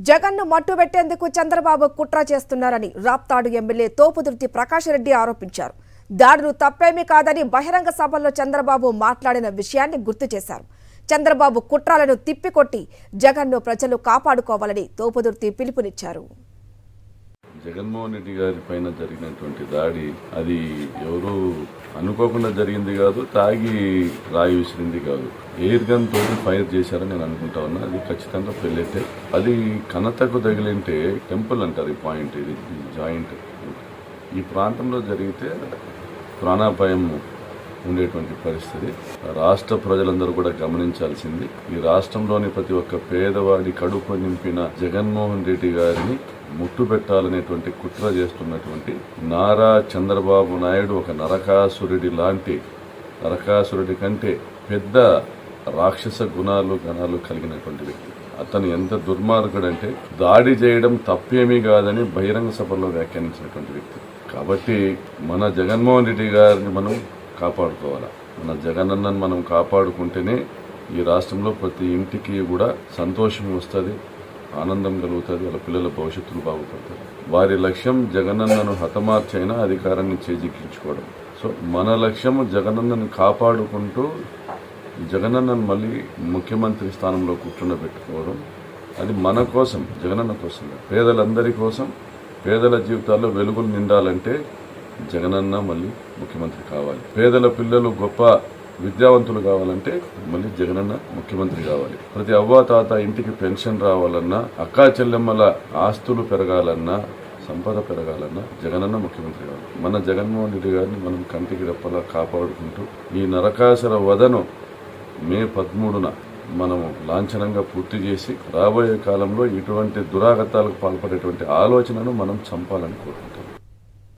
జగన్ను మట్టుబెట్టేందుకు చంద్రబాబు కుట్ర చేస్తున్నారని రాప్తాడు ఎమ్మెల్యే తోపుదుర్తి ప్రకాష్ రెడ్డి ఆరోపించారు. దాడులు తప్పేమీ కాదని బహిరంగ సభల్లో చంద్రబాబు మాట్లాడిన విషయాన్ని గుర్తు చేశారు. చంద్రబాబు కుట్రలను తిప్పికొట్టి జగన్ను ప్రజలు కాపాడుకోవాలని తోపుదుర్తి పిలుపునిచ్చారు. జగన్మోహన్ రెడ్డి గారి పైన జరిగినటువంటి దాడి అది ఎవరు అనుకోకుండా జరిగింది కాదు, తాగి రాయి విసిరింది కాదు, ఎయిర్ గన్ తోటి ఫైర్ చేశారని నేను అనుకుంటా ఉన్నా. అది ఖచ్చితంగా పెళ్ళైతే అది కనతకు తగిలింటే టెంపుల్ అంటారు ఈ పాయింట్, ఇది జాయింట్ ఈ ప్రాంతంలో జరిగితే ప్రాణాపాయం ఉండేటువంటి పరిస్థితి. రాష్ట్ర ప్రజలందరూ కూడా గమనించాల్సింది, ఈ రాష్ట్రంలోని ప్రతి ఒక్క పేదవాడి కడుపు నింపిన జగన్మోహన్ రెడ్డి గారిని ముట్టు పెట్టాలనేటువంటి కుట్ర చేస్తున్నటువంటి నారా చంద్రబాబు నాయుడు ఒక నరకాసురుడి లాంటి, నరకాసురుడి కంటే పెద్ద రాక్షస గణాలు కలిగినటువంటి వ్యక్తి. అతను ఎంత దుర్మార్గుడంటే దాడి చేయడం తప్పేమీ కాదని బహిరంగ సభలో వ్యాఖ్యానించినటువంటి వ్యక్తి. కాబట్టి మన జగన్మోహన్ రెడ్డి గారిని మనం కాపాడుకోవాలా. మన జగనన్నను మనం కాపాడుకుంటేనే ఈ రాష్ట్రంలో ప్రతి ఇంటికి కూడా సంతోషం వస్తుంది, ఆనందం కలుగుతుంది, వాళ్ళ పిల్లల భవిష్యత్తులు బాగుపడుతుంది. వారి లక్ష్యం జగనన్నను హతమార్చైనా అధికారాన్ని చేజిక్కించుకోవడం. సో మన లక్ష్యం జగనన్నను కాపాడుకుంటూ జగనన్నను మళ్ళీ ముఖ్యమంత్రి స్థానంలో కూర్చుండబెట్టుకోవడం. అది మన కోసం, జగనన్న కోసం, పేదలందరి కోసం. పేదల జీవితాల్లో వెలుగులు నిండాలంటే జగనన్న మళ్ళీ ముఖ్యమంత్రి కావాలి. పేదల పిల్లలు గొప్ప విద్యావంతులు కావాలంటే మళ్ళీ జగనన్న ముఖ్యమంత్రి కావాలి. ప్రతి అవ్వ తాత ఇంటికి పెన్షన్ రావాలన్నా, అక్కా చెల్లెమ్మల ఆస్తులు పెరగాలన్నా, సంపద పెరగాలన్నా జగనన్న ముఖ్యమంత్రి కావాలి. మన జగన్మోహన్ రెడ్డి గారిని మనం కంటికి రెప్పలా కాపాడుకుంటూ ఈ నరకాసుర వధను మే 13న మనము లాంఛనంగా పూర్తి చేసి రాబోయే కాలంలో ఇటువంటి దురాగతాలకు పాల్పడేటువంటి ఆలోచనను మనం చంపాలని కోరుకుంటాం.